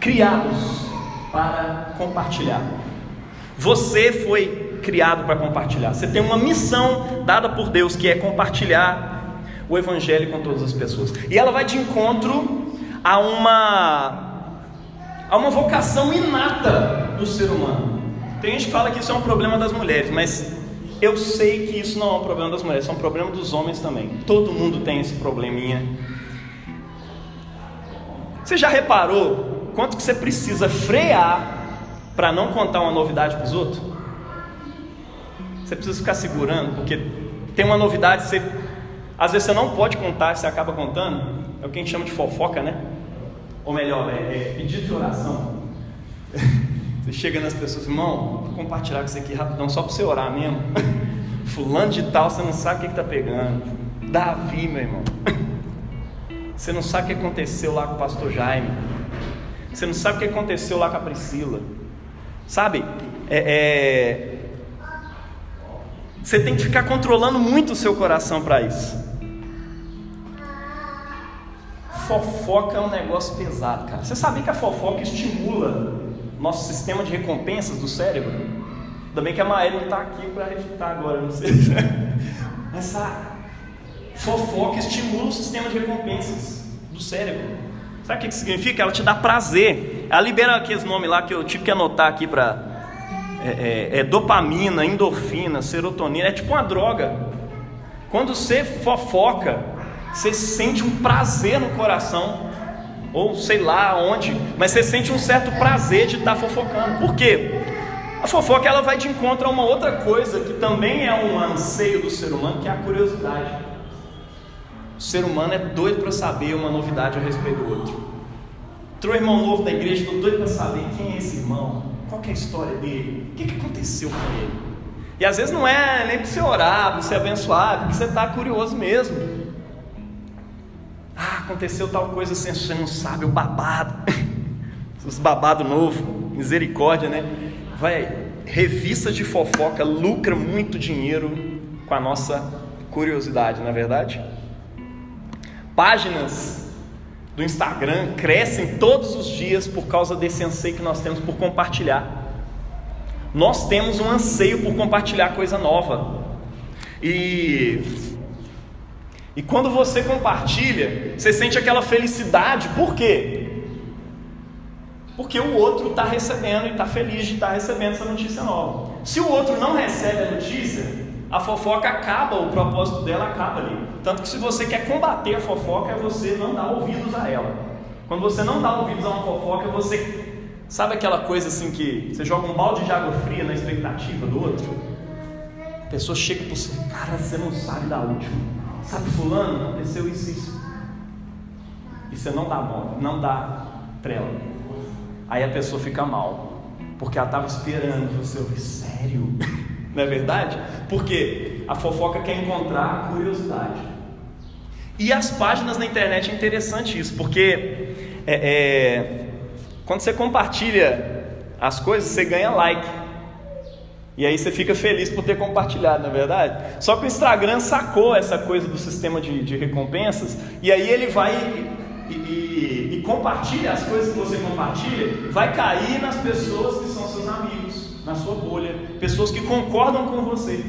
criados para compartilhar. Você foi criado para compartilhar. Você tem uma missão dada por Deus, que é compartilhar o Evangelho com todas as pessoas. E ela vai de encontro a uma vocação inata do ser humano. Tem gente que fala que isso é um problema das mulheres, mas eu sei que isso não é um problema das mulheres, é um problema dos homens também. Todo mundo tem esse probleminha. Você já reparou quanto que você precisa frear para não contar uma novidade para os outros? Você precisa ficar segurando, porque tem uma novidade, às vezes você não pode contar, você acaba contando. É o que a gente chama de fofoca, né? Ou melhor, é pedido de oração. Você chega nas pessoas, irmão, vou compartilhar com você aqui rapidão, só para você orar mesmo. Fulano de tal, você não sabe o que está pegando. Davi, meu irmão, você não sabe o que aconteceu lá com o pastor Jaime. Você não sabe o que aconteceu lá com a Priscila. Sabe, você tem que ficar controlando muito o seu coração para isso. Fofoca é um negócio pesado, cara. Você sabia que a fofoca estimula nosso sistema de recompensas do cérebro? Ainda bem que a Maíra não está aqui para refutar agora, não sei. Mas a fofoca estimula o sistema de recompensas do cérebro. Sabe o que significa? Ela te dá prazer. Ela libera aqueles nomes lá que eu tive que anotar aqui para... dopamina, endorfina, serotonina. É tipo uma droga. Quando você fofoca, você sente um prazer no coração, ou sei lá onde, mas você sente um certo prazer de estar fofocando. Por quê? A fofoca ela vai de encontro a uma outra coisa que também é um anseio do ser humano, que é a curiosidade. O ser humano é doido para saber uma novidade a respeito do outro. Entrou irmão novo da igreja, estou doido para saber quem é esse irmão, qual que é a história dele, o que aconteceu com ele. E às vezes não é nem para você orar, para você abençoar, porque você está curioso mesmo. Aconteceu tal coisa assim, você não sabe, o babado. Os babado novo, misericórdia, né? Revista de fofoca lucra muito dinheiro com a nossa curiosidade, não é verdade? Páginas do Instagram crescem todos os dias por causa desse anseio que nós temos por compartilhar. Nós temos um anseio por compartilhar coisa nova. E quando você compartilha, você sente aquela felicidade. Por quê? Porque o outro está recebendo e está feliz de estar recebendo essa notícia nova. Se o outro não recebe a notícia, a fofoca acaba, o propósito dela acaba ali. Tanto que se você quer combater a fofoca, é você não dar ouvidos a ela. Quando você não dá ouvidos a uma fofoca, você... Sabe aquela coisa assim que você joga um balde de água fria na expectativa do outro? A pessoa chega para você, cara, você não sabe da última. Sabe fulano, aconteceu isso. E você não dá para ela. Aí a pessoa fica mal, porque ela estava esperando você ouvir. Sério? Não é verdade? Porque a fofoca quer encontrar a curiosidade. E as páginas na internet é interessante isso, porque quando você compartilha as coisas, você ganha like. E aí você fica feliz por ter compartilhado, não é verdade? Só que o Instagram sacou essa coisa do sistema de recompensas, e aí ele vai e compartilha as coisas que você compartilha, vai cair nas pessoas que são seus amigos, na sua bolha, pessoas que concordam com você.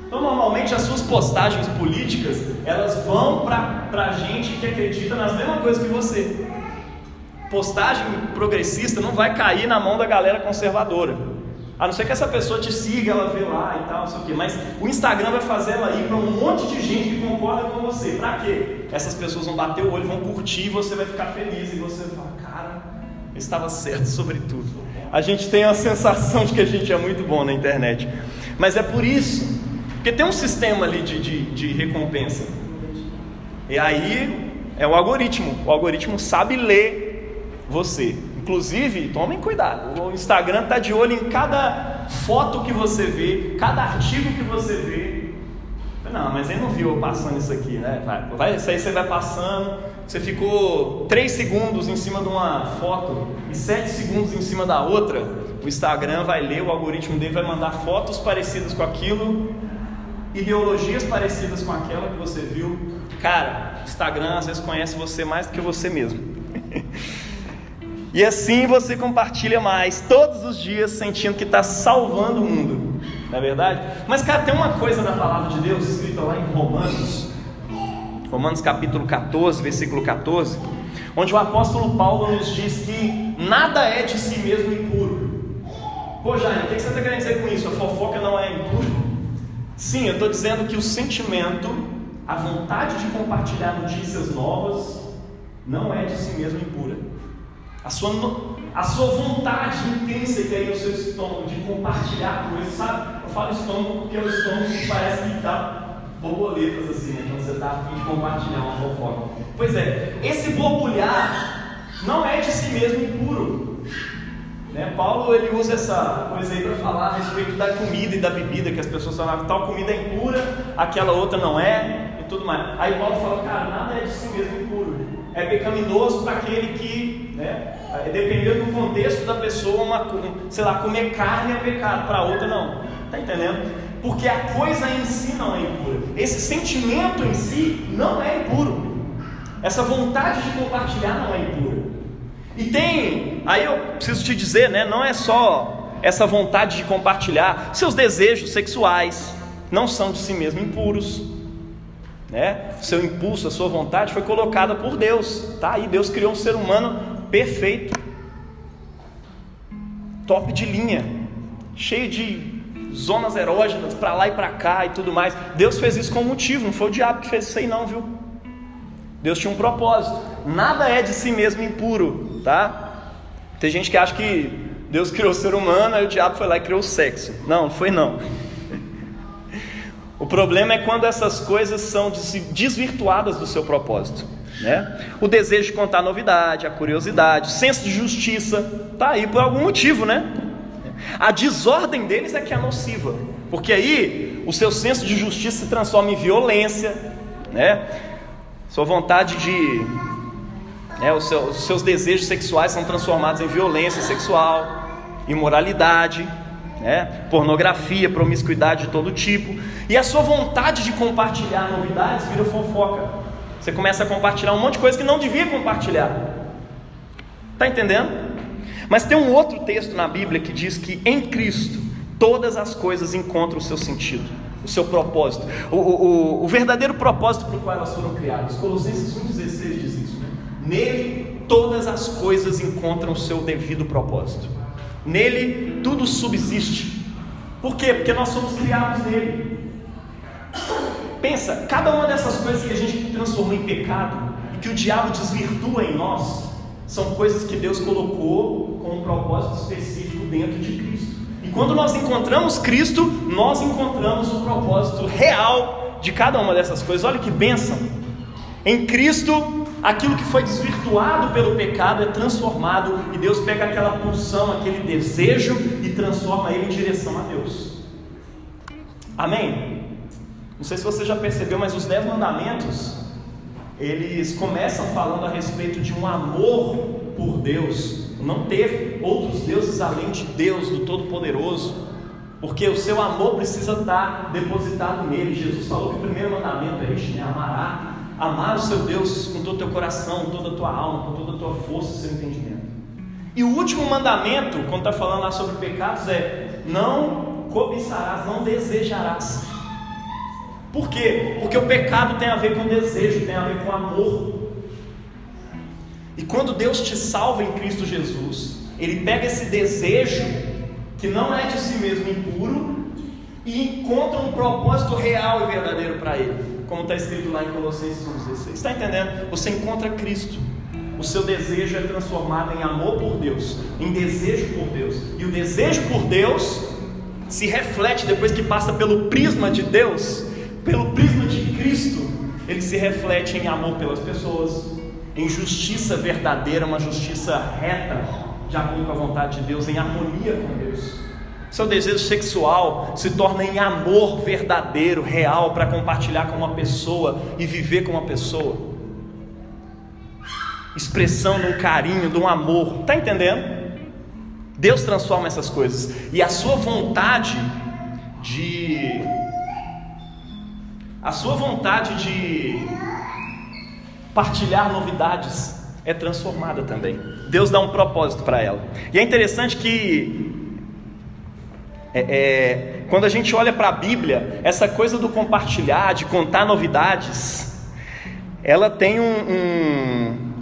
Então normalmente as suas postagens políticas, elas vão para gente que acredita nas mesmas coisas que você. Postagem progressista não vai cair na mão da galera conservadora, a não ser que essa pessoa te siga, ela vê lá e tal, não sei o quê. Mas o Instagram vai fazer ela ir para um monte de gente que concorda com você. Para quê? Essas pessoas vão bater o olho, vão curtir, e você vai ficar feliz. E você vai falar, cara, eu estava certo sobre tudo. A gente tem a sensação de que a gente é muito bom na internet. Mas é por isso, porque tem um sistema ali de recompensa. E aí é o algoritmo. O algoritmo sabe ler você. Inclusive, tomem cuidado, o Instagram está de olho em cada foto que você vê, cada artigo que você vê. Não, mas ele não viu eu passando isso aqui, né? Isso aí você vai passando, você ficou 3 segundos em cima de uma foto e 7 segundos em cima da outra. O Instagram vai ler, o algoritmo dele vai mandar fotos parecidas com aquilo, ideologias parecidas com aquela que você viu. Cara, o Instagram às vezes conhece você mais do que você mesmo. E assim você compartilha mais, todos os dias, sentindo que está salvando o mundo, não é verdade? Mas cara, tem uma coisa na palavra de Deus, escrita lá em Romanos capítulo 14, versículo 14, onde o apóstolo Paulo nos diz que nada é de si mesmo impuro. Pô Jair, o que você está querendo dizer com isso? A fofoca não é impura? Sim, eu estou dizendo que o sentimento, a vontade de compartilhar notícias novas, não é de si mesmo impura. A sua vontade intrínseca aí no seu estômago de compartilhar coisas, sabe? Eu falo estômago porque é o estômago que parece que dá borboletas assim, né? Quando você está a fim de compartilhar uma fofoca. Pois é, esse borbulhar não é de si mesmo impuro, né? Paulo ele usa essa coisa aí para falar a respeito da comida e da bebida, que as pessoas falam, tal comida é impura, aquela outra não é, e tudo mais. Aí Paulo fala, cara, nada é de si mesmo impuro. É pecaminoso para aquele que, né, dependendo do contexto da pessoa, comer carne é pecado, para outra não. Está entendendo? Porque a coisa em si não é impura. Esse sentimento em si não é impuro. Essa vontade de compartilhar não é impura. E tem, aí eu preciso te dizer, né, não é só essa vontade de compartilhar, seus desejos sexuais não são de si mesmo impuros, né? Seu impulso, a sua vontade foi colocada por Deus, tá aí, Deus criou um ser humano perfeito, top de linha, cheio de zonas erógenas para lá e para cá e tudo mais. Deus fez isso com um motivo, não foi o diabo que fez isso aí não, viu? Deus tinha um propósito. Nada é de si mesmo impuro, tá? Tem gente que acha que Deus criou o ser humano, aí o diabo foi lá e criou o sexo. Não foi não. O problema é quando essas coisas são desvirtuadas do seu propósito, né? O desejo de contar novidade, a curiosidade, o senso de justiça, tá aí por algum motivo, né? A desordem deles é que é nociva, porque aí o seu senso de justiça se transforma em violência, né? Sua vontade de... os seus desejos sexuais são transformados em violência sexual, imoralidade, né? Pornografia, promiscuidade de todo tipo. E a sua vontade de compartilhar novidades vira fofoca. Você começa a compartilhar um monte de coisa que não devia compartilhar. Está entendendo? Mas tem um outro texto na Bíblia que diz que em Cristo todas as coisas encontram o seu sentido, o seu propósito, o verdadeiro propósito para o qual elas foram criadas. Colossenses 1,16 diz isso, né? Nele todas as coisas encontram o seu devido propósito. Nele tudo subsiste. Por quê? Porque nós somos criados nele. Pensa, cada uma dessas coisas que a gente transformou em pecado e que o diabo desvirtua em nós, são coisas que Deus colocou com um propósito específico dentro de Cristo. E quando nós encontramos Cristo, nós encontramos o propósito real de cada uma dessas coisas. Olha que bênção! Em Cristo, aquilo que foi desvirtuado pelo pecado é transformado, e Deus pega aquela pulsão, aquele desejo e transforma ele em direção a Deus. Amém? Não sei se você já percebeu, mas os 10 mandamentos, eles começam falando a respeito de um amor por Deus, não ter outros deuses além de Deus, do Todo-Poderoso, porque o seu amor precisa estar depositado nele. Jesus falou que o primeiro mandamento é este, né? Amar o seu Deus com todo o teu coração, com toda a tua alma, com toda a tua força e seu entendimento. E o último mandamento, quando está falando lá sobre pecados, é: não cobiçarás, não desejarás. Por quê? Porque o pecado tem a ver com desejo, tem a ver com amor. E quando Deus te salva em Cristo Jesus, Ele pega esse desejo, que não é de si mesmo impuro, e encontra um propósito real e verdadeiro para Ele, como está escrito lá em Colossenses 1,16. Está entendendo? Você encontra Cristo, o seu desejo é transformado em amor por Deus, em desejo por Deus, e o desejo por Deus se reflete, depois que passa pelo prisma de Deus, pelo prisma de Cristo, ele se reflete em amor pelas pessoas, em justiça verdadeira, uma justiça reta, de acordo com a vontade de Deus, em harmonia com Deus. Seu desejo sexual se torna em amor verdadeiro, real, para compartilhar com uma pessoa e viver com uma pessoa, expressão de um carinho, de um amor. Está entendendo? Deus transforma essas coisas, e a sua vontade de partilhar novidades é transformada também. Deus dá um propósito para ela. E é interessante que quando a gente olha para a Bíblia, essa coisa do compartilhar, de contar novidades, ela tem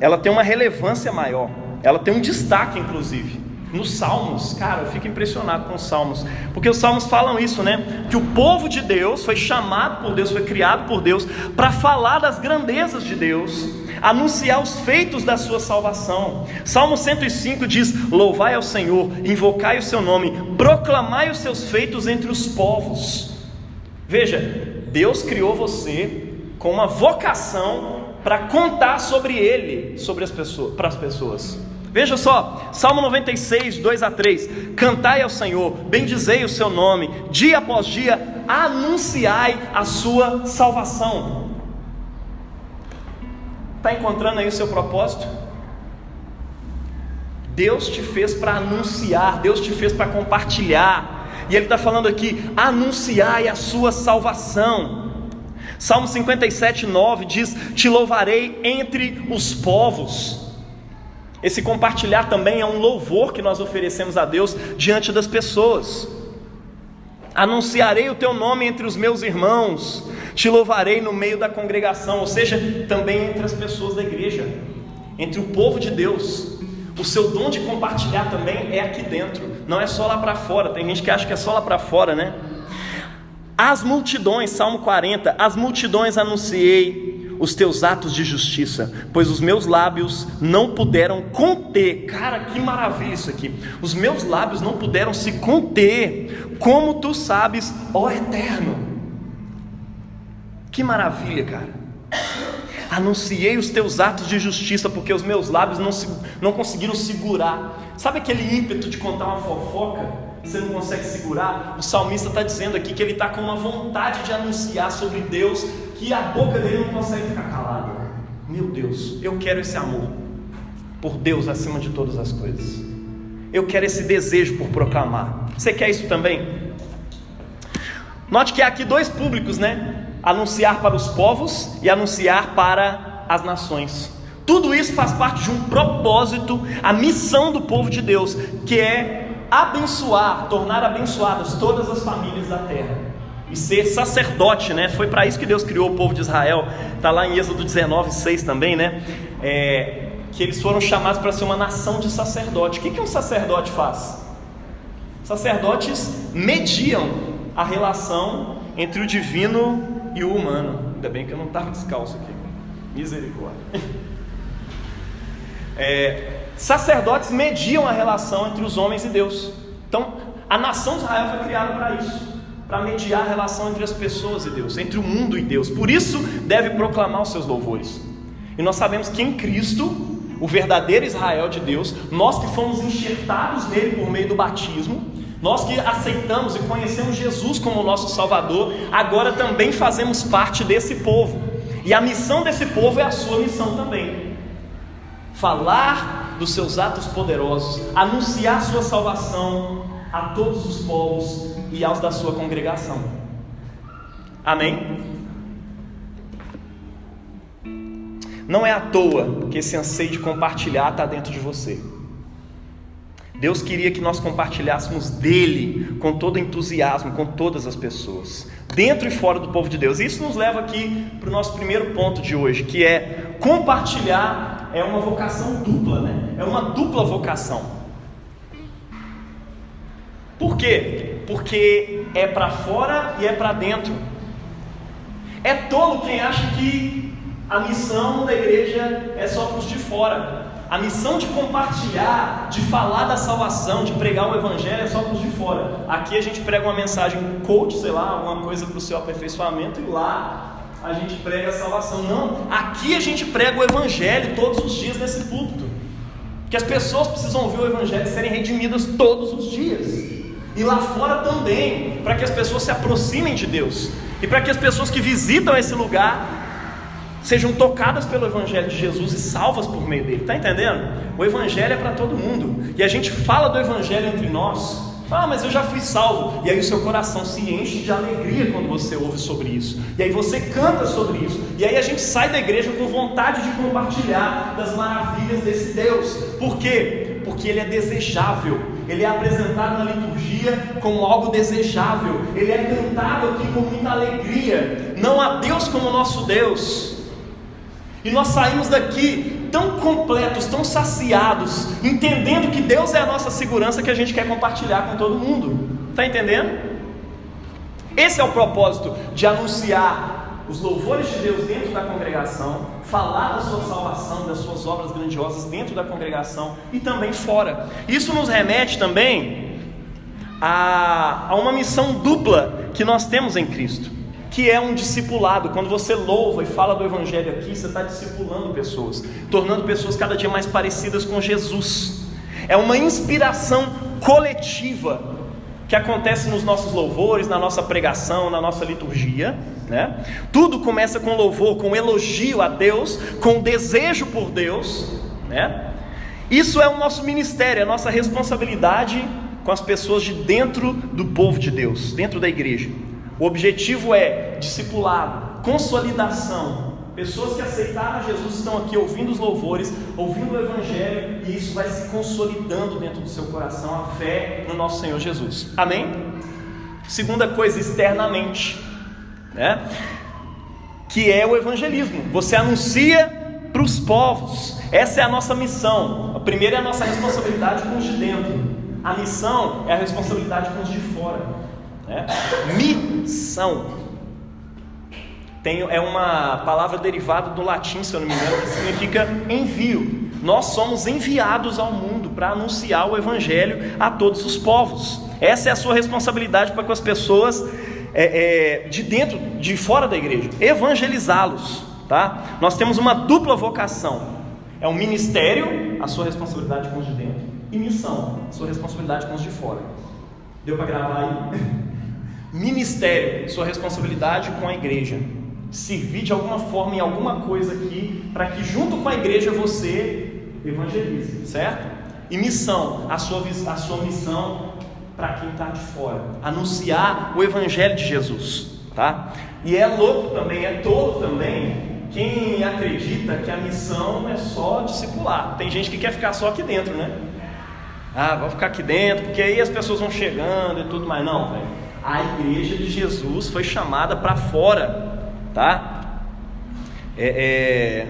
ela tem uma relevância maior, ela tem um destaque, inclusive nos Salmos. Cara, eu fico impressionado com os Salmos, porque os Salmos falam isso, né? Que o povo de Deus foi chamado por Deus, foi criado por Deus para falar das grandezas de Deus, anunciar os feitos da sua salvação. Salmo 105 diz: louvai ao Senhor, invocai o seu nome, proclamai os seus feitos entre os povos. Veja, Deus criou você com uma vocação para contar sobre Ele, para as pessoas. Veja só, Salmo 96, 2-3: cantai ao Senhor, bendizei o seu nome, dia após dia anunciai a sua salvação. Está encontrando aí o seu propósito? Deus te fez para anunciar, Deus te fez para compartilhar, e Ele está falando aqui: anunciai a sua salvação. Salmo 57, 9 diz: te louvarei entre os povos. Esse compartilhar também é um louvor que nós oferecemos a Deus diante das pessoas. Anunciarei o teu nome entre os meus irmãos, te louvarei no meio da congregação, ou seja, também entre as pessoas da igreja, entre o povo de Deus. O seu dom de compartilhar também é aqui dentro, não é só lá para fora. Tem gente que acha que é só lá para fora, né? As multidões, Salmo 40, as multidões anunciei os teus atos de justiça, pois os meus lábios não puderam conter. Cara, que maravilha isso aqui. Os meus lábios não puderam se conter, como tu sabes, ó Eterno. Que maravilha, cara. Anunciei os teus atos de justiça, porque os meus lábios não conseguiram segurar. Sabe aquele ímpeto de contar uma fofoca? Você não consegue segurar? O salmista está dizendo aqui que ele está com uma vontade de anunciar sobre Deus, que a boca dele não consegue ficar calada. Meu Deus, eu quero esse amor por Deus acima de todas as coisas. Eu quero esse desejo por proclamar. Você quer isso também? Note que há aqui dois públicos, né? Anunciar para os povos e anunciar para as nações. Tudo isso faz parte de um propósito, a missão do povo de Deus, que é abençoar, tornar abençoadas todas as famílias da terra e ser sacerdote, né? Foi para isso que Deus criou o povo de Israel. Está lá em Êxodo 19:6 também, né? Que eles foram chamados para ser uma nação de sacerdote. O que um sacerdote faz? Sacerdotes mediam a relação entre o divino e o humano. Ainda bem que eu não estava descalço aqui, misericórdia. Sacerdotes mediam a relação entre os homens e Deus. Então, a nação de Israel foi criada para isso, para mediar a relação entre as pessoas e Deus, entre o mundo e Deus. Por isso, deve proclamar os seus louvores. E nós sabemos que em Cristo, o verdadeiro Israel de Deus, nós que fomos enxertados nele por meio do batismo, nós que aceitamos e conhecemos Jesus como nosso Salvador, agora também fazemos parte desse povo. E a missão desse povo é a sua missão também: falar dos seus atos poderosos, anunciar sua salvação a todos os povos e aos da sua congregação. Amém? Não é à toa que esse anseio de compartilhar está dentro de você. Deus queria que nós compartilhássemos dele com todo entusiasmo, com todas as pessoas, dentro e fora do povo de Deus. Isso nos leva aqui para o nosso primeiro ponto de hoje, que é compartilhar. É uma vocação dupla, né? É uma dupla vocação. Por quê? Porque é para fora e é para dentro. É tolo quem acha que a missão da igreja é só para os de fora. A missão de compartilhar, de falar da salvação, de pregar o evangelho é só para os de fora. Aqui a gente prega uma mensagem coach, sei lá, alguma coisa para o seu aperfeiçoamento, e lá a gente prega a salvação. Não, aqui a gente prega o evangelho todos os dias nesse púlpito, que as pessoas precisam ouvir o evangelho e serem redimidas todos os dias, e lá fora também, para que as pessoas se aproximem de Deus, e para que as pessoas que visitam esse lugar sejam tocadas pelo evangelho de Jesus e salvas por meio dele. Está entendendo? O evangelho é para todo mundo, e a gente fala do evangelho entre nós, Fala, mas eu já fui salvo. E aí o seu coração se enche de alegria quando você ouve sobre isso. E aí você canta sobre isso. E aí a gente sai da igreja com vontade de compartilhar das maravilhas desse Deus. Por quê? Porque Ele é desejável. Ele é apresentado na liturgia como algo desejável. Ele é cantado aqui com muita alegria. Não há Deus como nosso Deus. E nós saímos daqui tão completos, tão saciados, entendendo que Deus é a nossa segurança, que a gente quer compartilhar com todo mundo. Está entendendo? Esse é o propósito de anunciar os louvores de Deus dentro da congregação, falar da sua salvação, das suas obras grandiosas dentro da congregação e também fora. Isso nos remete também a uma missão dupla que nós temos em Cristo, que é um discipulado. Quando você louva e fala do Evangelho aqui, você está discipulando pessoas, tornando pessoas cada dia mais parecidas com Jesus. É uma inspiração coletiva que acontece nos nossos louvores, na nossa pregação, na nossa liturgia, né? Tudo começa com louvor, com elogio a Deus, com desejo por Deus, né? Isso é o nosso ministério, é a nossa responsabilidade com as pessoas de dentro do povo de Deus, dentro da igreja. O objetivo é discipulado, consolidação. Pessoas que aceitaram Jesus estão aqui ouvindo os louvores, ouvindo o Evangelho, e isso vai se consolidando dentro do seu coração, a fé no nosso Senhor Jesus. Amém? Segunda coisa, externamente, né? Que é o evangelismo. Você anuncia para os povos. Essa é a nossa missão. A primeira é a nossa responsabilidade com os de dentro. A missão é a responsabilidade com os de fora. Missão é uma palavra derivada do latim, se eu não me engano, que significa envio. Nós somos enviados ao mundo para anunciar o Evangelho a todos os povos. Essa é a sua responsabilidade para com as pessoas de dentro, de fora da igreja, evangelizá-los, tá? Nós temos uma dupla vocação. É um ministério, a sua responsabilidade com os de dentro, e missão, a sua responsabilidade com os de fora. Deu para gravar aí? Ministério, sua responsabilidade com a igreja, servir de alguma forma em alguma coisa aqui, para que junto com a igreja você evangelize, certo? E missão, a sua missão para quem está de fora, anunciar o Evangelho de Jesus, tá? E é louco também, é tolo também, quem acredita que a missão é só discipular. Tem gente que quer ficar só aqui dentro, né? Vou ficar aqui dentro, porque aí as pessoas vão chegando e tudo mais. Não, velho. A igreja de Jesus foi chamada para fora, tá? É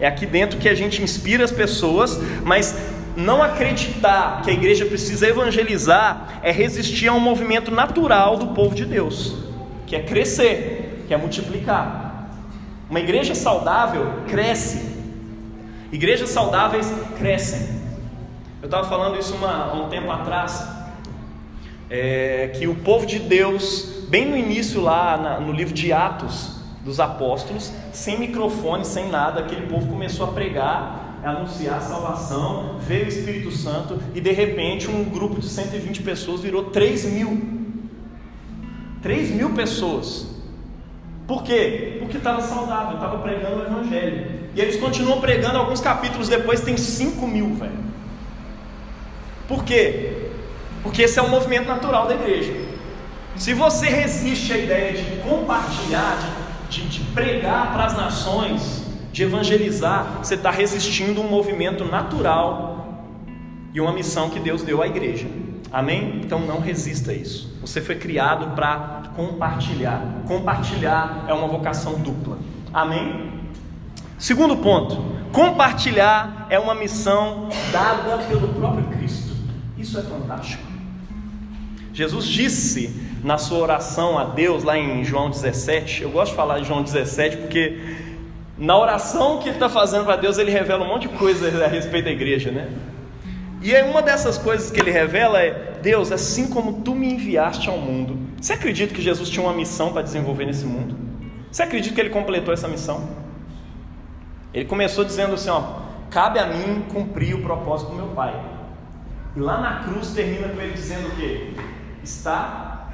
aqui dentro que a gente inspira as pessoas, mas não acreditar que a igreja precisa evangelizar é resistir a um movimento natural do povo de Deus, que é crescer, que é multiplicar. Uma igreja saudável cresce. Igrejas saudáveis crescem. Eu estava falando isso há um tempo atrás, que o povo de Deus, bem no início lá no livro de Atos dos Apóstolos, sem microfone, sem nada, aquele povo começou a pregar, a anunciar a salvação, veio o Espírito Santo e de repente um grupo de 120 pessoas virou 3.000. 3.000 pessoas. Por quê? Porque estava saudável, estava pregando o Evangelho. E eles continuam pregando, alguns capítulos depois tem 5.000, velho. Por quê? Porque esse é um movimento natural da igreja. Se você resiste à ideia de compartilhar, de pregar para as nações, de evangelizar, você está resistindo a um movimento natural e uma missão que Deus deu à igreja. Amém? Então não resista a isso. Você foi criado para compartilhar. Compartilhar é uma vocação dupla. Amém? Segundo ponto, compartilhar é uma missão dada pelo próprio Cristo. Isso é fantástico. Jesus disse na sua oração a Deus, lá em João 17, eu gosto de falar de João 17, porque na oração que ele está fazendo para Deus, ele revela um monte de coisa a respeito da igreja, né? E uma dessas coisas que ele revela é: Deus, assim como tu me enviaste ao mundo. Você acredita que Jesus tinha uma missão para desenvolver nesse mundo? Você acredita que ele completou essa missão? Ele começou dizendo assim, cabe a mim cumprir o propósito do meu Pai. E lá na cruz termina com ele dizendo o quê? Está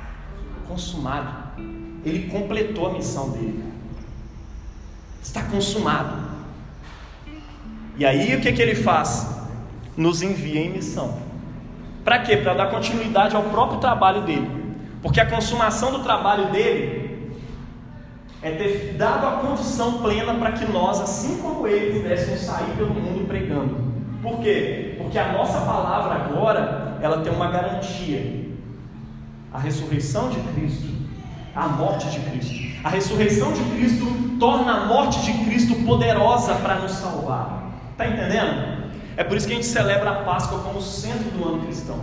consumado. Ele completou a missão dele. Está consumado. E aí o que ele faz? Nos envia em missão. Para quê? Para dar continuidade ao próprio trabalho dele. Porque a consumação do trabalho dele é ter dado a condição plena para que nós, assim como ele, pudéssemos sair pelo mundo pregando. Por quê? Porque a nossa palavra agora, ela tem uma garantia. A ressurreição de Cristo, a morte de Cristo. A ressurreição de Cristo torna a morte de Cristo poderosa para nos salvar. Está entendendo? É por isso que a gente celebra a Páscoa como centro do ano cristão.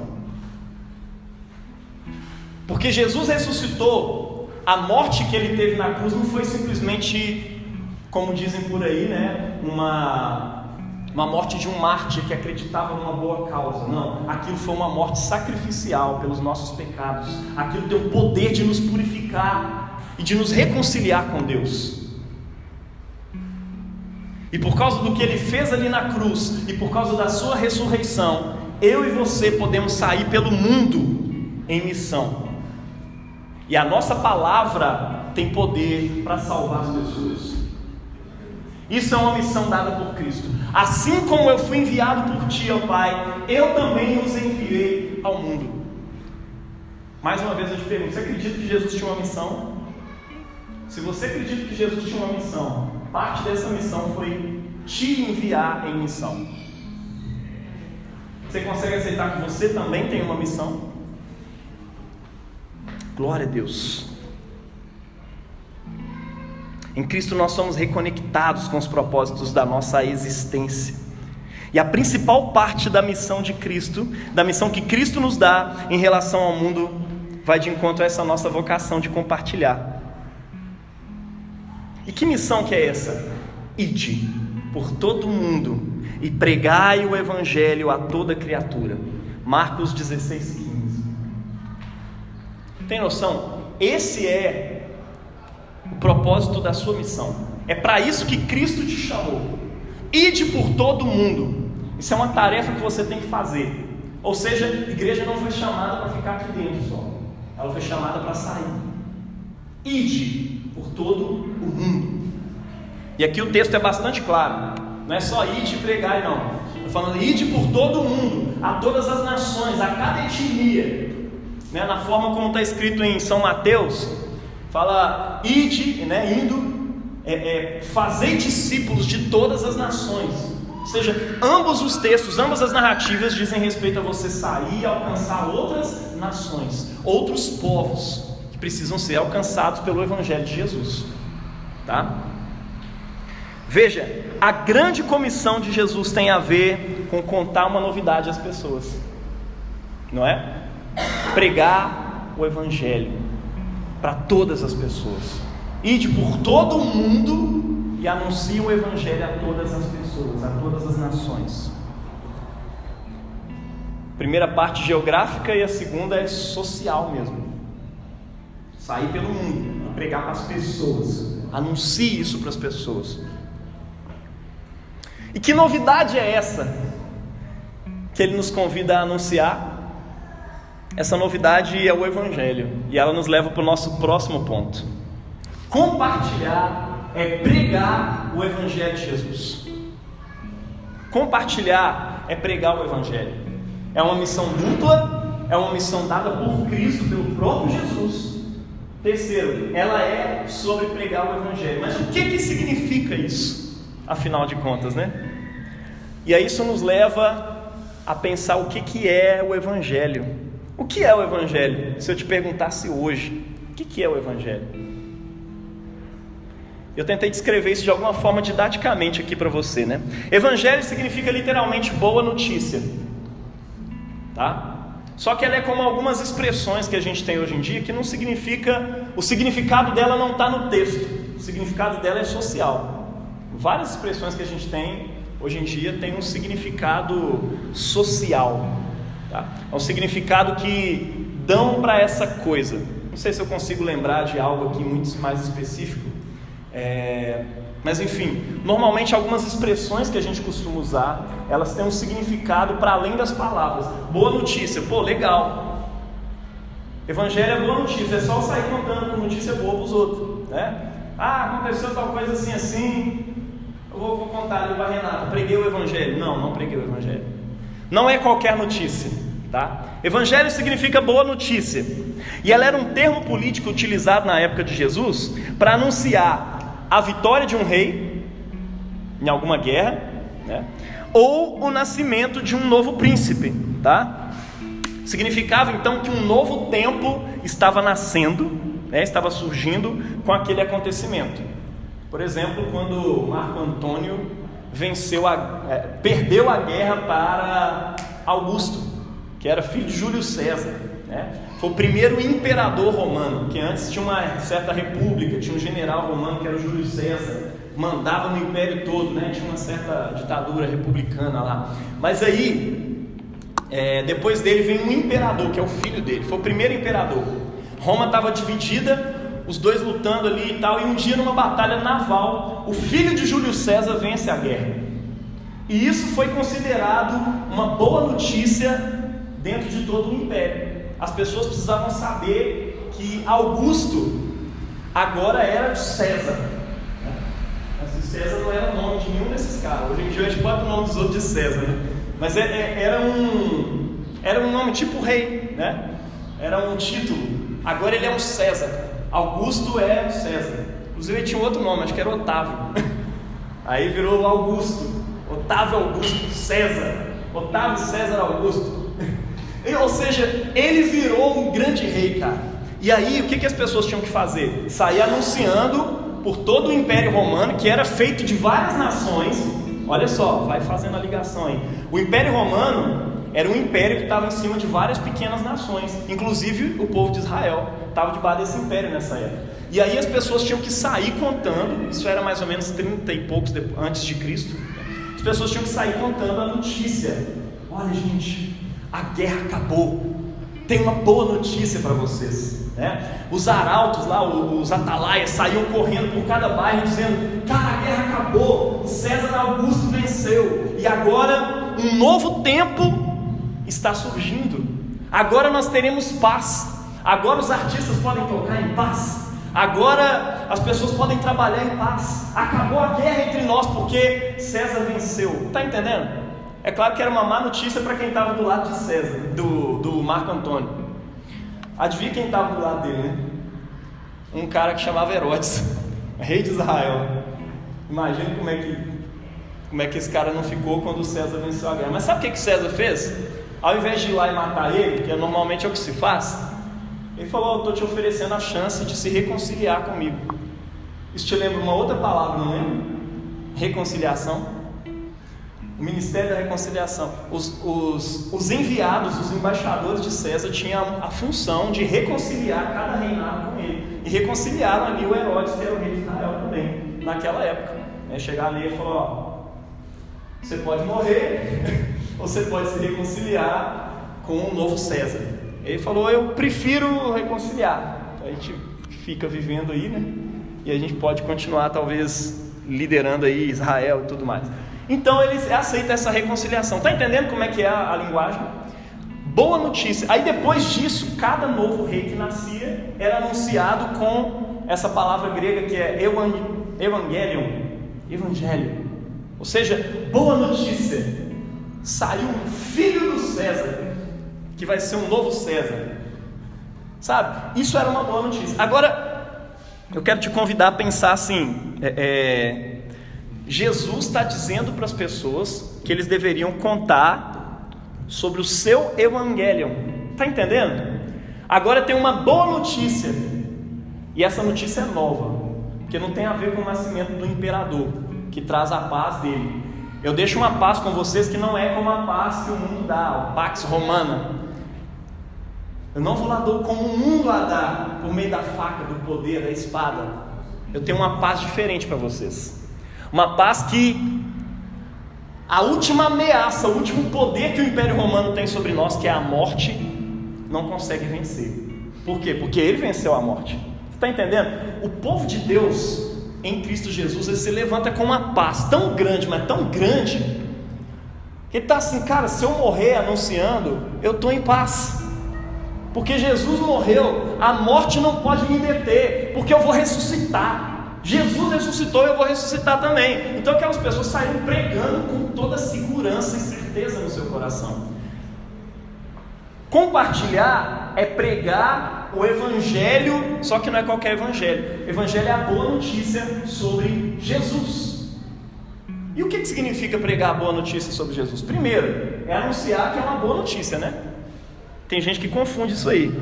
Porque Jesus ressuscitou, a morte que ele teve na cruz não foi simplesmente, como dizem por aí, né, uma morte de um mártir que acreditava numa boa causa. Não, aquilo foi uma morte sacrificial pelos nossos pecados. Aquilo tem o poder de nos purificar e de nos reconciliar com Deus. E por causa do que ele fez ali na cruz, e por causa da sua ressurreição, eu e você podemos sair pelo mundo em missão. E a nossa palavra tem poder para salvar as pessoas. Isso é uma missão dada por Cristo. Assim como eu fui enviado por ti, ó Pai, eu também os enviei ao mundo. Mais uma vez eu te pergunto, você acredita que Jesus tinha uma missão? Se você acredita que Jesus tinha uma missão, parte dessa missão foi te enviar em missão. Você consegue aceitar que você também tem uma missão? Glória a Deus. Em Cristo nós somos reconectados com os propósitos da nossa existência. E a principal parte da missão de Cristo, da missão que Cristo nos dá em relação ao mundo, vai de encontro a essa nossa vocação de compartilhar. E que missão que é essa? Ide por todo mundo e pregai o Evangelho a toda criatura. Marcos 16:15. Tem noção? Esse é o propósito da sua missão. É para isso que Cristo te chamou. Ide por todo mundo. Isso é uma tarefa que você tem que fazer. Ou seja, a igreja não foi chamada para ficar aqui dentro só. Ela foi chamada para sair. Ide por todo o mundo. E aqui o texto é bastante claro. Não é só ide e pregai, não. Estou falando ide por todo o mundo, a todas as nações, a cada etnia. Né? Na forma como está escrito em São Mateus, fala ide, né? Indo, fazei discípulos de todas as nações. Ou seja, ambos os textos, ambas as narrativas dizem respeito a você sair e alcançar outras nações, outros povos que precisam ser alcançados pelo Evangelho de Jesus. Tá? Veja, a grande comissão de Jesus tem a ver com contar uma novidade às pessoas, não é? Pregar o Evangelho para todas as pessoas. Ide por todo o mundo e anuncie o Evangelho a todas as pessoas, a todas as nações. Primeira parte geográfica e a segunda é social mesmo. Sair pelo mundo e pregar para as pessoas. Anuncie isso para as pessoas. E que novidade é essa que ele nos convida a anunciar? Essa novidade é o Evangelho, e ela nos leva para o nosso próximo ponto. Compartilhar é pregar o Evangelho de Jesus. Compartilhar é pregar o Evangelho. É uma missão dupla, é uma missão dada por Cristo, pelo próprio Jesus. Terceiro, ela é sobre pregar o Evangelho. Mas o que significa isso? Afinal de contas, né? E aí isso nos leva a pensar o que é o Evangelho. O que é o Evangelho? Se eu te perguntasse hoje, o que é o Evangelho? Eu tentei descrever isso de alguma forma didaticamente aqui para você, né? Evangelho significa literalmente boa notícia, tá? Só que ela é como algumas expressões que a gente tem hoje em dia que não significa, o significado dela não está no texto, o significado dela é social. Várias expressões que a gente tem hoje em dia têm um significado social, tá? É um significado que dão para essa coisa. Não sei se eu consigo lembrar de algo aqui muito mais específico, mas enfim, normalmente algumas expressões que a gente costuma usar, elas têm um significado para além das palavras. Boa notícia, pô, legal. Evangelho é boa notícia, é só sair contando com notícia boa para os outros, né? Ah, aconteceu tal coisa assim, assim, eu vou contar ali para a Renata, preguei o Evangelho. Não preguei o Evangelho. Não é qualquer notícia. tá? Evangelho significa boa notícia, e ela era um termo político utilizado na época de Jesus para anunciar a vitória de um rei em alguma guerra, né? Ou o nascimento de um novo príncipe, tá? Significava então que um novo tempo estava nascendo, né? Estava surgindo com aquele acontecimento. Por exemplo, quando Marco Antônio perdeu a guerra para Augusto, que era filho de Júlio César, né? Foi o primeiro imperador romano, que antes tinha uma certa república, tinha um general romano que era o Júlio César, mandava no império todo, né? Tinha uma certa ditadura republicana lá. Mas aí, depois dele vem um imperador, que é o filho dele, foi o primeiro imperador. Roma estava dividida, os dois lutando ali e tal, e um dia numa batalha naval, o filho de Júlio César vence a guerra. E isso foi considerado uma boa notícia dentro de todo o império. As pessoas precisavam saber que Augusto agora era de César. Mas César não era o nome de nenhum desses caras. Hoje em dia a gente bota o nome dos outros de César, né? Mas era um nome tipo rei, né? Era um título. Agora ele é um César. Augusto é César. Inclusive ele tinha outro nome, acho que era Otávio. Aí virou Augusto. Otávio Augusto César. Otávio César Augusto. Ou seja, ele virou um grande rei, cara. E aí, o que as pessoas tinham que fazer? Sair anunciando por todo o Império Romano, que era feito de várias nações. Olha só, vai fazendo a ligação aí. O Império Romano era um império que estava em cima de várias pequenas nações. Inclusive, o povo de Israel estava debaixo desse império nessa época. E aí as pessoas tinham que sair contando, isso era mais ou menos 30 e poucos antes de Cristo. As pessoas tinham que sair contando a notícia. Olha, gente, a guerra acabou. Tem uma boa notícia para vocês, né? Os arautos lá, os atalaias, saíam correndo por cada bairro dizendo: cara, a guerra acabou, César Augusto venceu, e agora um novo tempo está surgindo. Agora nós teremos paz. Agora os artistas podem tocar em paz. Agora as pessoas podem trabalhar em paz. Acabou a guerra entre nós porque César venceu. Está entendendo? É claro que era uma má notícia para quem estava do lado de César, do Marco Antônio. Adivinha quem estava do lado dele, né? Um cara que chamava Herodes, rei de Israel. Imagina como é que esse cara não ficou quando César venceu a guerra. Mas sabe o que César fez? Ao invés de ir lá e matar ele, que normalmente é o que se faz, ele falou: eu estou te oferecendo a chance de se reconciliar comigo. Isso te lembra uma outra palavra, não lembra? Reconciliação. O ministério da reconciliação. Os enviados, os embaixadores de César tinham a função de reconciliar cada reinado com ele. E reconciliaram ali o Herodes, que era o rei de Israel também, naquela época. Chegar ali e falar: ó, você pode morrer, ou você pode se reconciliar com o novo César. Ele falou: eu prefiro reconciliar. A gente fica vivendo aí, né? E a gente pode continuar talvez liderando aí Israel e tudo mais. Então ele aceita essa reconciliação. Está entendendo como é que é a linguagem? Boa notícia. Aí depois disso, cada novo rei que nascia era anunciado com essa palavra grega que é evangelho. Ou seja, boa notícia. Saiu um filho do César, que vai ser um novo César. Sabe? Isso era uma boa notícia. Agora, eu quero te convidar a pensar assim: Jesus está dizendo para as pessoas que eles deveriam contar sobre o seu evangelho. Está entendendo? Agora tem uma boa notícia, e essa notícia é nova, porque não tem a ver com o nascimento do imperador, que traz a paz dele. Eu deixo uma paz com vocês que não é como a paz que o mundo dá, o Pax Romana. Eu não vou lá como o mundo a dá, por meio da faca, do poder, da espada. Eu tenho uma paz diferente para vocês. Uma paz que a última ameaça, o último poder que o Império Romano tem sobre nós, que é a morte, não consegue vencer. Por quê? Porque ele venceu a morte. Você está entendendo? O povo de Deus em Cristo Jesus, ele se levanta com uma paz tão grande, mas tão grande, que ele está assim: cara, se eu morrer anunciando, eu estou em paz, porque Jesus morreu, a morte não pode me deter, porque eu vou ressuscitar. Jesus ressuscitou, eu vou ressuscitar também. Então aquelas pessoas saíram pregando com toda segurança e certeza no seu coração. Compartilhar é pregar o evangelho, só que não é qualquer evangelho. Evangelho é a boa notícia sobre Jesus. E o que significa pregar a boa notícia sobre Jesus? Primeiro, é anunciar que é uma boa notícia, né? Tem gente que confunde isso aí.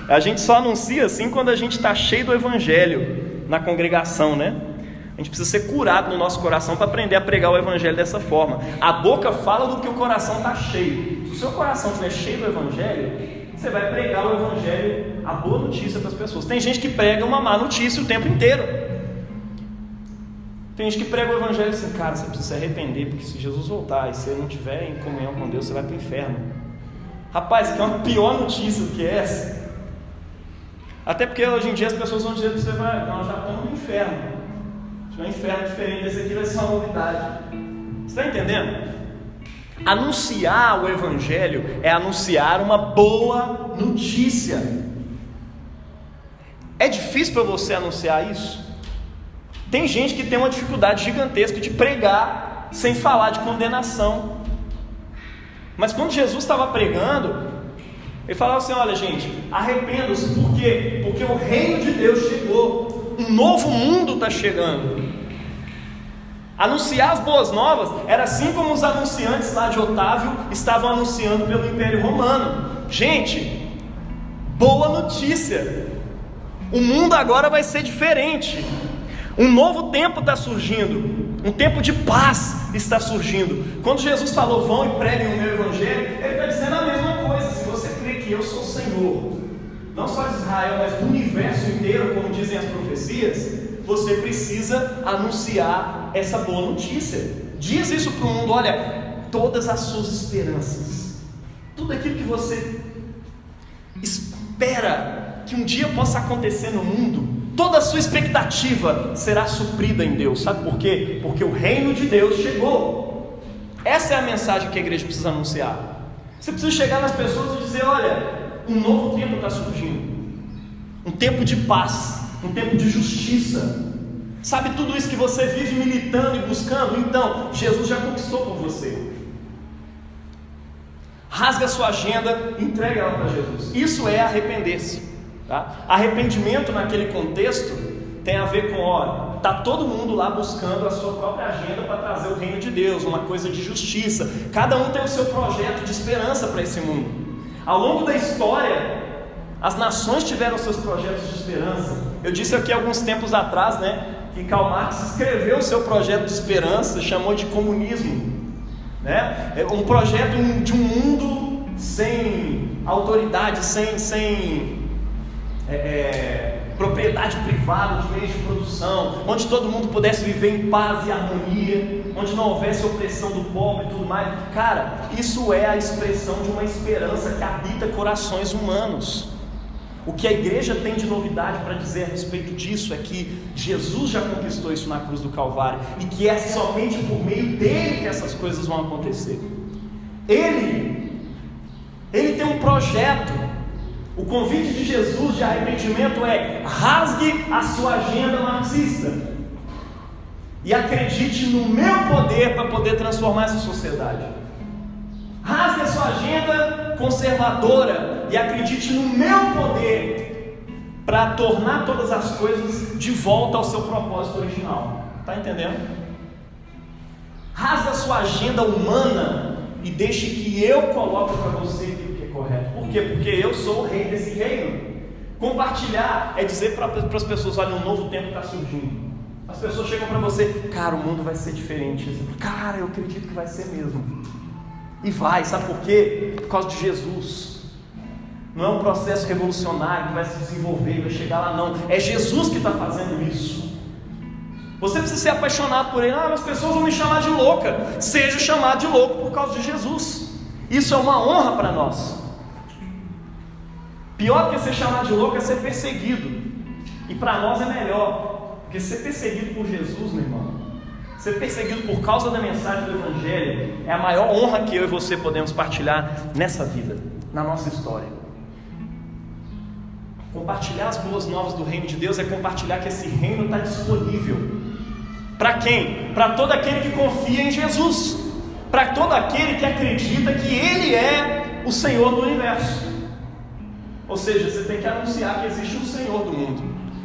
A gente só anuncia assim quando a gente está cheio do evangelho na congregação, né? A gente precisa ser curado no nosso coração para aprender a pregar o evangelho dessa forma. A boca fala do que o coração está cheio. Se o seu coração estiver cheio do evangelho, você vai pregar o evangelho, a boa notícia para as pessoas. Tem gente que prega uma má notícia o tempo inteiro. Tem gente que prega o evangelho assim, cara, você precisa se arrepender, porque se Jesus voltar e você não estiver em comunhão com Deus, você vai para o inferno. Rapaz, que é uma pior notícia do que essa. Até porque hoje em dia as pessoas vão dizer para você, nós já estamos no inferno. Se um inferno diferente desse aqui vai ser uma novidade. Você está entendendo? Anunciar o evangelho é anunciar uma boa notícia. É difícil para você anunciar isso? Tem gente que tem uma dificuldade gigantesca de pregar sem falar de condenação. Mas quando Jesus estava pregando, ele falava assim, olha gente, arrependam-se. Por quê? Porque o reino de Deus chegou. Um novo mundo está chegando. Anunciar as boas novas era assim como os anunciantes lá de Otávio estavam anunciando pelo Império Romano. Gente, boa notícia, o mundo agora vai ser diferente. Um novo tempo está surgindo, um tempo de paz está surgindo. Quando Jesus falou, vão e preguem o meu evangelho, ele está dizendo a mesma coisa. Se você crê que eu sou o Senhor, não só de Israel, mas do universo inteiro, como dizem as profecias, você precisa anunciar essa boa notícia. Diz isso para o mundo, olha, todas as suas esperanças, tudo aquilo que você espera que um dia possa acontecer no mundo, toda a sua expectativa será suprida em Deus. Sabe por quê? Porque o reino de Deus chegou. Essa é a mensagem que a igreja precisa anunciar. Você precisa chegar nas pessoas e dizer, olha, um novo tempo está surgindo, um tempo de paz, um tempo de justiça. Sabe tudo isso que você vive militando e buscando? Então, Jesus já conquistou por você. Rasga a sua agenda, entrega ela para Jesus. Isso é arrepender-se, tá? Arrependimento naquele contexto tem a ver com, está todo mundo lá buscando a sua própria agenda para trazer o reino de Deus, uma coisa de justiça. Cada um tem o seu projeto de esperança para esse mundo. Ao longo da história, as nações tiveram seus projetos de esperança. Eu disse aqui alguns tempos atrás, né, que Karl Marx escreveu o seu projeto de esperança, chamou de comunismo, né? Um projeto de um mundo sem autoridade, sem propriedade privada de meios de produção, onde todo mundo pudesse viver em paz e harmonia, onde não houvesse opressão do pobre e tudo mais. Cara, isso é a expressão de uma esperança que habita corações humanos. O que a igreja tem de novidade para dizer a respeito disso é que Jesus já conquistou isso na cruz do Calvário, e que é somente por meio dele que essas coisas vão acontecer. Ele tem um projeto. O convite de Jesus de arrependimento é: rasgue a sua agenda marxista e acredite no meu poder para poder transformar essa sociedade. Rasgue a sua agenda conservadora e acredite no meu poder para tornar todas as coisas de volta ao seu propósito original. Está entendendo? Rasgue a sua agenda humana e deixe que eu coloque para você aquilo que é correto. Por quê? Porque eu sou o rei desse reino. Compartilhar é dizer para as pessoas: olha, um novo tempo está surgindo. As pessoas chegam para você: cara, o mundo vai ser diferente. Cara, eu acredito que vai ser mesmo. E vai, sabe por quê? Por causa de Jesus. Não é um processo revolucionário que vai se desenvolver e vai chegar lá, não. É Jesus que está fazendo isso. Você precisa ser apaixonado por ele. As pessoas vão me chamar de louca. Seja chamado de louco por causa de Jesus. Isso é uma honra para nós. Pior que ser chamado de louco é ser perseguido. E para nós é melhor, porque ser perseguido por Jesus, meu irmão, ser perseguido por causa da mensagem do Evangelho, é a maior honra que eu e você podemos partilhar nessa vida, na nossa história. Compartilhar as boas novas do reino de Deus é compartilhar que esse reino está disponível. Para quem? Para todo aquele que confia em Jesus, para todo aquele que acredita que Ele é o Senhor do universo. Ou seja, você tem que anunciar que existe um Senhor do mundo.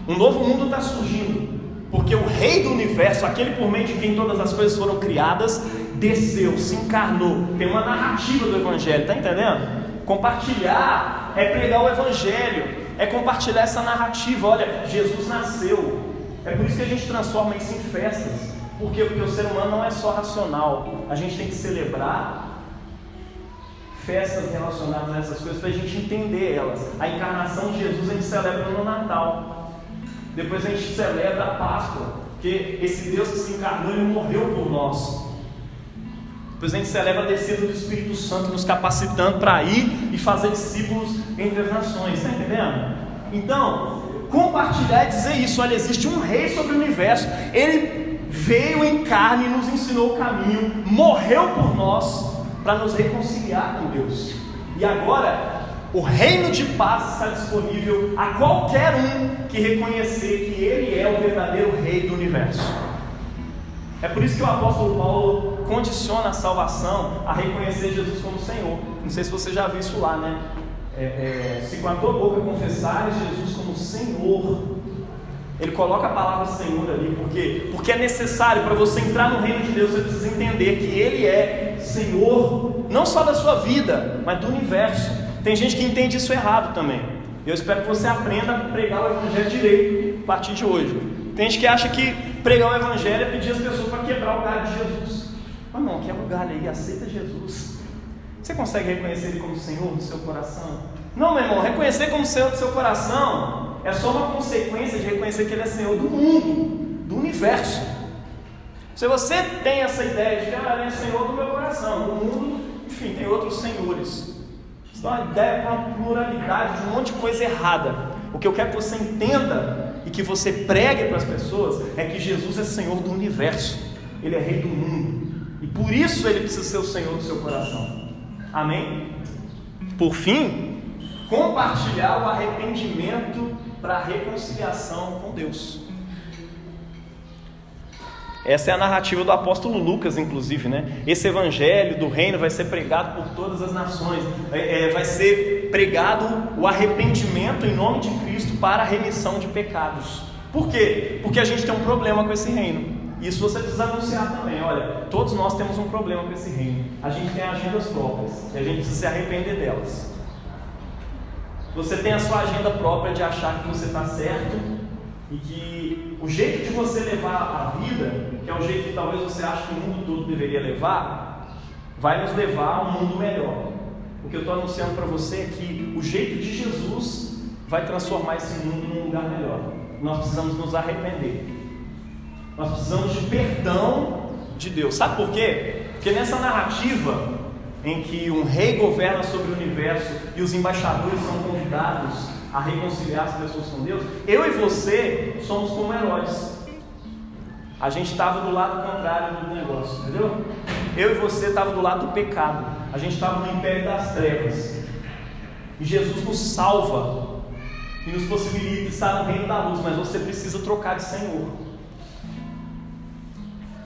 Um novo mundo está surgindo, porque o Rei do universo, aquele por meio de quem todas as coisas foram criadas, desceu, se encarnou. Tem uma narrativa do Evangelho, está entendendo? Compartilhar é pregar o Evangelho, é compartilhar essa narrativa. Olha, Jesus nasceu. É por isso que a gente transforma isso em festas, porque o ser humano não é só racional. A gente tem que celebrar festas relacionadas a essas coisas para a gente entender elas. A encarnação de Jesus a gente celebra no Natal, depois a gente celebra a Páscoa, que esse Deus que se encarnou, Ele morreu por nós. Depois a gente celebra a descida do Espírito Santo, nos capacitando para ir e fazer discípulos entre as nações. Está entendendo? Então, compartilhar é dizer isso. Olha, existe um Rei sobre o universo. Ele veio em carne e nos ensinou o caminho, morreu por nós para nos reconciliar com Deus. E agora, o reino de paz está disponível a qualquer um que reconhecer que Ele é o verdadeiro Rei do universo. É por isso que o apóstolo Paulo condiciona a salvação a reconhecer Jesus como Senhor. Não sei se você já viu isso lá, né? Se com a tua boca confessares Jesus como Senhor, ele coloca a palavra Senhor ali, porque é necessário. Para você entrar no reino de Deus, você precisa entender que Ele é Senhor, não só da sua vida, mas do universo. Tem gente que entende isso errado também. Eu espero que você aprenda a pregar o Evangelho direito a partir de hoje. Tem gente que acha que pregar o Evangelho é pedir as pessoas para quebrar o galho de Jesus. Mas não, quebra o galho aí, aceita Jesus. Você consegue reconhecer Ele como Senhor do seu coração? Não, meu irmão, reconhecer como Senhor do seu coração é só uma consequência de reconhecer que Ele é Senhor do mundo, do universo. Se você tem essa ideia de que Ele é Senhor do meu coração, do mundo, enfim, tem outros senhores. Isso dá uma ideia para uma pluralidade de um monte de coisa errada. O que eu quero que você entenda e que você pregue para as pessoas é que Jesus é Senhor do universo. Ele é Rei do mundo. E por isso Ele precisa ser o Senhor do seu coração. Amém? Por fim, compartilhar o arrependimento para a reconciliação com Deus. Essa é a narrativa do apóstolo Lucas, inclusive, né? Esse evangelho do reino vai ser pregado por todas as nações. Vai ser pregado o arrependimento em nome de Cristo para a remissão de pecados. Por quê? Porque a gente tem um problema com esse reino. Isso você precisa anunciar também. Olha, todos nós temos um problema com esse reino. A gente tem agendas próprias e a gente precisa se arrepender delas. Você tem a sua agenda própria de achar que você está certo e que o jeito de você levar a vida, que é o jeito que talvez você ache que o mundo todo deveria levar, vai nos levar a um mundo melhor. O que eu estou anunciando para você é que o jeito de Jesus vai transformar esse mundo num lugar melhor. Nós precisamos nos arrepender. Nós precisamos de perdão de Deus. Sabe por quê? Porque nessa narrativa em que um rei governa sobre o universo e os embaixadores são convidados a reconciliar as pessoas com Deus, eu e você somos como heróis. A gente estava do lado contrário do negócio, entendeu? Eu e você estava do lado do pecado. A gente estava no império das trevas. E Jesus nos salva e nos possibilita estar no reino da luz. Mas você precisa trocar de Senhor.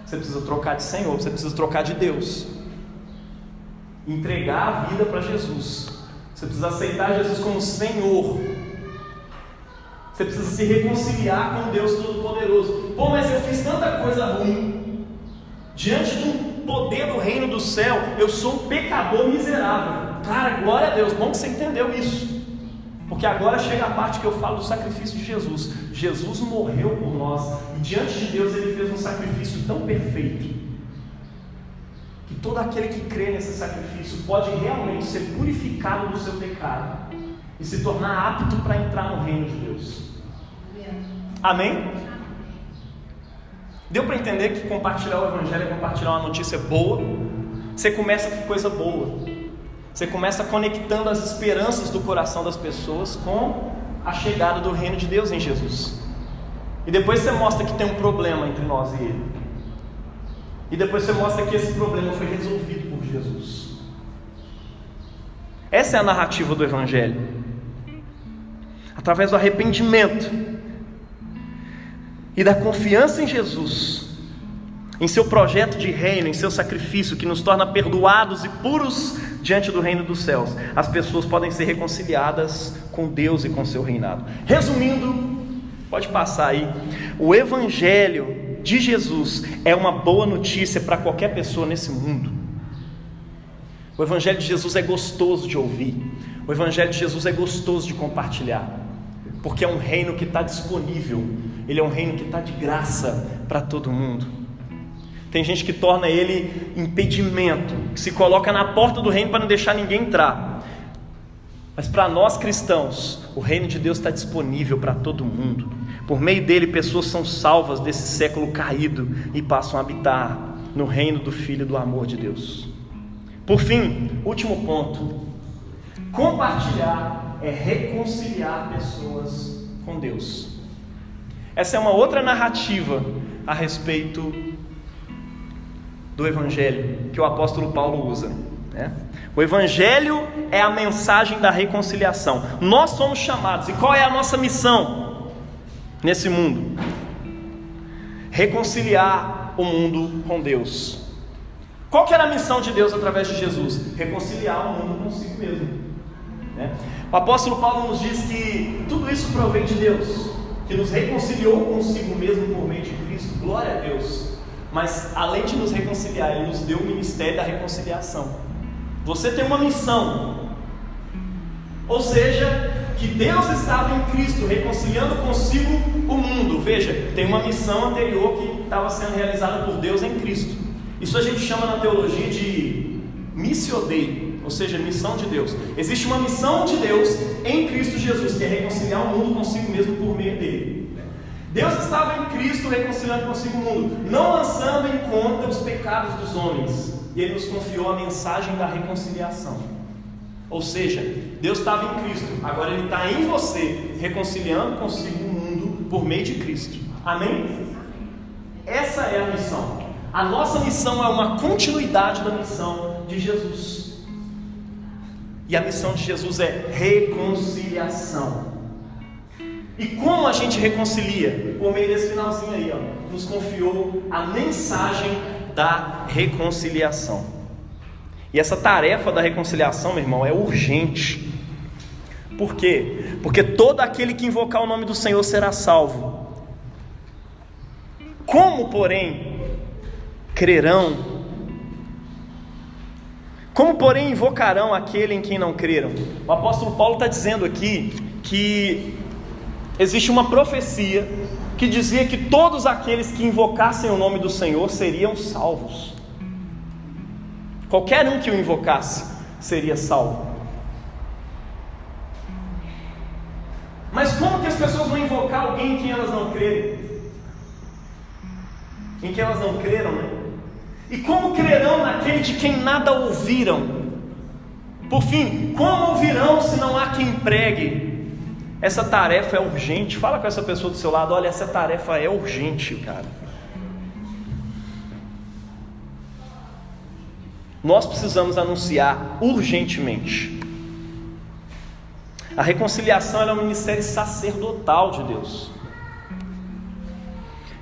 Você precisa trocar de Senhor, você precisa trocar de Deus. Entregar a vida para Jesus. Você precisa aceitar Jesus como Senhor. Você precisa se reconciliar com Deus Todo-Poderoso. Pô, mas eu fiz tanta coisa ruim. Diante do poder do reino do céu, eu sou um pecador miserável. Cara, glória a Deus, bom que você entendeu isso. Porque agora chega a parte que eu falo do sacrifício de Jesus. Jesus morreu por nós. E diante de Deus Ele fez um sacrifício tão perfeito que todo aquele que crê nesse sacrifício pode realmente ser purificado do seu pecado e se tornar apto para entrar no reino de Deus. Amém? Deu para entender que compartilhar o Evangelho é compartilhar uma notícia boa? Você começa com coisa boa. Você começa conectando as esperanças do coração das pessoas com a chegada do reino de Deus em Jesus. E depois você mostra que tem um problema entre nós e Ele. E depois você mostra que esse problema foi resolvido por Jesus. Essa é a narrativa do Evangelho. Através do arrependimento e da confiança em Jesus, em seu projeto de reino, em seu sacrifício que nos torna perdoados e puros diante do reino dos céus, as pessoas podem ser reconciliadas com Deus e com seu reinado. Resumindo, pode passar aí, o Evangelho de Jesus é uma boa notícia para qualquer pessoa nesse mundo. O Evangelho de Jesus é gostoso de ouvir, o Evangelho de Jesus é gostoso de compartilhar, porque é um reino que está disponível, ele é um reino que está de graça para todo mundo. Tem gente que torna ele impedimento, que se coloca na porta do reino para não deixar ninguém entrar. Mas para nós cristãos, o reino de Deus está disponível para todo mundo. Por meio dele, pessoas são salvas desse século caído e passam a habitar no reino do Filho do amor de Deus. Por fim, último ponto: compartilhar é reconciliar pessoas com Deus. Essa é uma outra narrativa a respeito do Evangelho que o apóstolo Paulo usa, né? O Evangelho é a mensagem da reconciliação. Nós somos chamados, e qual é a nossa missão nesse mundo? Reconciliar o mundo com Deus. Qual que era a missão de Deus através de Jesus? Reconciliar o mundo consigo mesmo, né? O apóstolo Paulo nos diz que tudo isso provém de Deus, que nos reconciliou consigo mesmo por meio de Cristo. Glória a Deus. Mas além de nos reconciliar, Ele nos deu o ministério da reconciliação. Você tem uma missão, ou seja, que Deus estava em Cristo reconciliando consigo o mundo. Veja, tem uma missão anterior que estava sendo realizada por Deus em Cristo. Isso a gente chama na teologia de missio Dei, ou seja, missão de Deus. Existe uma missão de Deus em Cristo Jesus, que é reconciliar o mundo consigo mesmo por meio dele. Deus estava em Cristo reconciliando consigo o mundo, não lançando em conta os pecados dos homens, e Ele nos confiou a mensagem da reconciliação. Ou seja, Deus estava em Cristo, agora Ele está em você, reconciliando consigo o mundo por meio de Cristo. Amém? Essa é a missão. A nossa missão é uma continuidade da missão de Jesus, e a missão de Jesus é reconciliação. E como a gente reconcilia? Por meio desse finalzinho aí, ó, nos confiou a mensagem da reconciliação. E essa tarefa da reconciliação, meu irmão, é urgente. Por quê? Porque todo aquele que invocar o nome do Senhor será salvo. Como, porém, crerão? Como, porém, invocarão aquele em quem não creram? O apóstolo Paulo está dizendo aqui que existe uma profecia que dizia que todos aqueles que invocassem o nome do Senhor seriam salvos. Qualquer um que o invocasse seria salvo. Mas como que as pessoas vão invocar alguém em quem elas não crerem? Em quem elas não creram, né? E como crerão naquele de quem nada ouviram? Por fim, como ouvirão se não há quem pregue? Essa tarefa é urgente. Fala com essa pessoa do seu lado: olha, essa tarefa é urgente, cara. Nós precisamos anunciar urgentemente. A reconciliação é um ministério sacerdotal de Deus.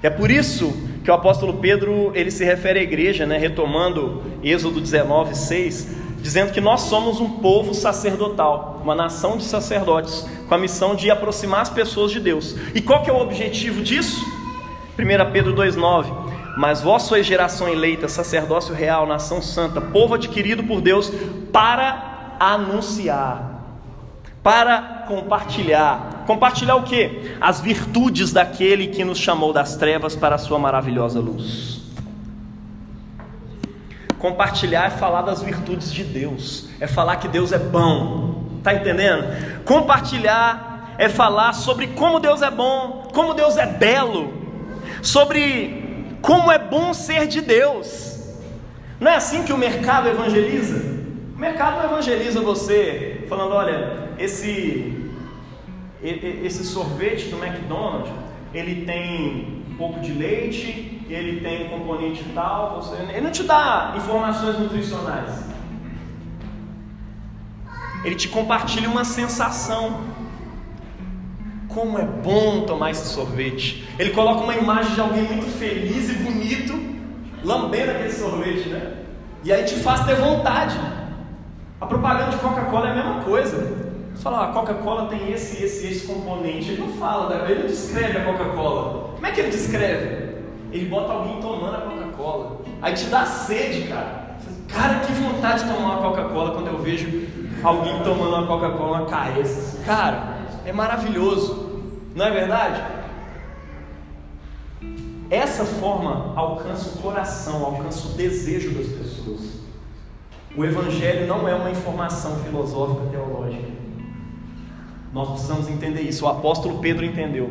É por isso que o apóstolo Pedro ele se refere à igreja, né, retomando Êxodo 19:6, dizendo que nós somos um povo sacerdotal, uma nação de sacerdotes, com a missão de aproximar as pessoas de Deus. E qual que é o objetivo disso? 1 Pedro 2,9: mas vós sois geração eleita, sacerdócio real, nação santa, povo adquirido por Deus, para anunciar, para compartilhar. Compartilhar o quê? As virtudes daquele que nos chamou das trevas para a sua maravilhosa luz. Compartilhar é falar das virtudes de Deus, é falar que Deus é bom. Está entendendo? Compartilhar é falar sobre como Deus é bom, como Deus é belo, sobre como é bom ser de Deus. Não é assim que o mercado evangeliza? O mercado não evangeliza você falando: olha, esse sorvete do McDonald's, ele tem um pouco de leite, ele tem um componente tal. Ele não te dá informações nutricionais. Ele te compartilha uma sensação. Como é bom tomar esse sorvete. Ele coloca uma imagem de alguém muito feliz e bonito lambendo aquele sorvete, né? E aí te faz ter vontade. A propaganda de Coca-Cola é a mesma coisa. Você fala, a Coca-Cola tem esse componente. Ele não fala, ele não descreve a Coca-Cola. Como é que ele descreve? Ele bota alguém tomando a Coca-Cola. Aí te dá sede, cara. Cara, que vontade de tomar uma Coca-Cola quando eu vejo alguém tomando uma Coca-Cola, uma cabeça. Cara, é maravilhoso. Não é verdade? Essa forma alcança o coração, alcança o desejo das pessoas. O Evangelho não é uma informação filosófica, teológica. Nós precisamos entender isso. O apóstolo Pedro entendeu.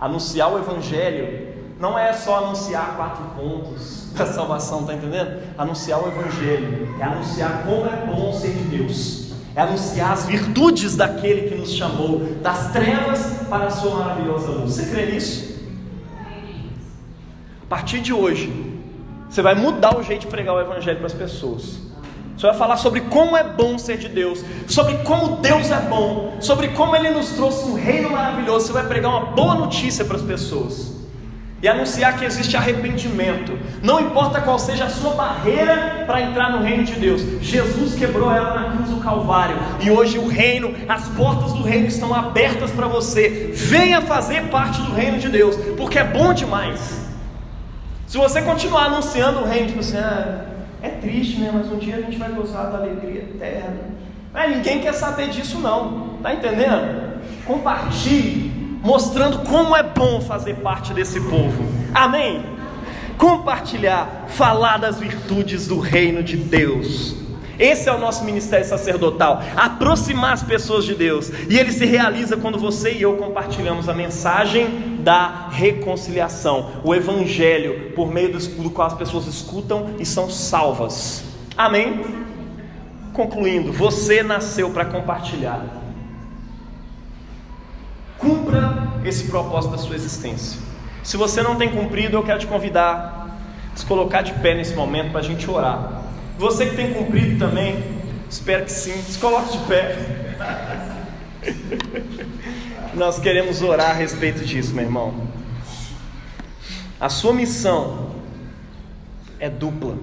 Anunciar o Evangelho não é só anunciar 4 pontos da salvação, está entendendo? Anunciar o Evangelho é anunciar como é bom ser de Deus, é anunciar as virtudes daquele que nos chamou das trevas para a sua maravilhosa luz. Você crê nisso? A partir de hoje, você vai mudar o jeito de pregar o Evangelho para as pessoas. Você vai falar sobre como é bom ser de Deus, sobre como Deus é bom, sobre como Ele nos trouxe um reino maravilhoso. Você vai pregar uma boa notícia para as pessoas e anunciar que existe arrependimento. Não importa qual seja a sua barreira para entrar no reino de Deus, Jesus quebrou ela na cruz do Calvário, e hoje o reino, as portas do reino estão abertas para você. Venha fazer parte do reino de Deus, porque é bom demais. Se você continuar anunciando o reino, tipo assim, é triste, né? Mas um dia a gente vai gozar da alegria eterna. Ninguém quer saber disso não, tá entendendo? Compartilhe, mostrando como é bom fazer parte desse povo. Amém? Compartilhar, falar das virtudes do reino de Deus. Esse é o nosso ministério sacerdotal, aproximar as pessoas de Deus, e ele se realiza quando você e eu compartilhamos a mensagem da reconciliação, o Evangelho, por meio do qual as pessoas escutam e são salvas. Amém? Concluindo, você nasceu para compartilhar. Cumpra esse propósito da sua existência. Se você não tem cumprido, eu quero te convidar a se colocar de pé nesse momento para a gente orar. Você que tem cumprido também, espero que sim, se coloque de pé. Nós queremos orar a respeito disso, meu irmão. A sua missão é dupla,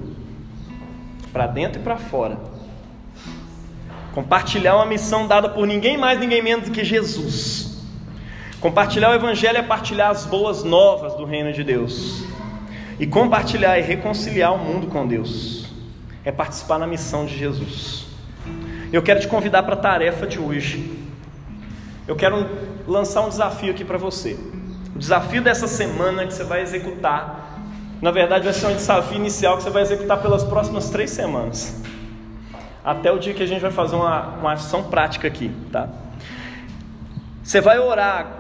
para dentro e para fora. Compartilhar uma missão dada por ninguém mais, ninguém menos do que Jesus. Compartilhar o Evangelho é partilhar as boas novas do reino de Deus. E compartilhar e reconciliar o mundo com Deus é participar na missão de Jesus. Eu quero te convidar para a tarefa de hoje. Eu quero lançar um desafio aqui para você. O desafio dessa semana que você vai executar, na verdade vai ser um desafio inicial que você vai executar pelas próximas 3 semanas, até o dia que a gente vai fazer uma ação prática aqui, tá? Você vai orar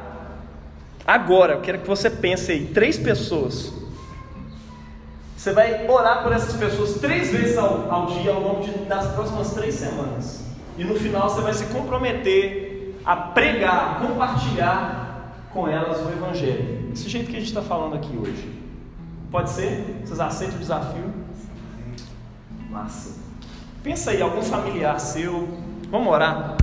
agora. Eu quero que você pense aí, 3 pessoas. Você vai orar por essas pessoas 3 vezes ao dia, ao longo das próximas 3 semanas. E no final você vai se comprometer a pregar, a compartilhar com elas o Evangelho. Desse jeito que a gente está falando aqui hoje. Pode ser? Vocês aceitam o desafio? Massa. Pensa aí, algum familiar seu. Vamos orar?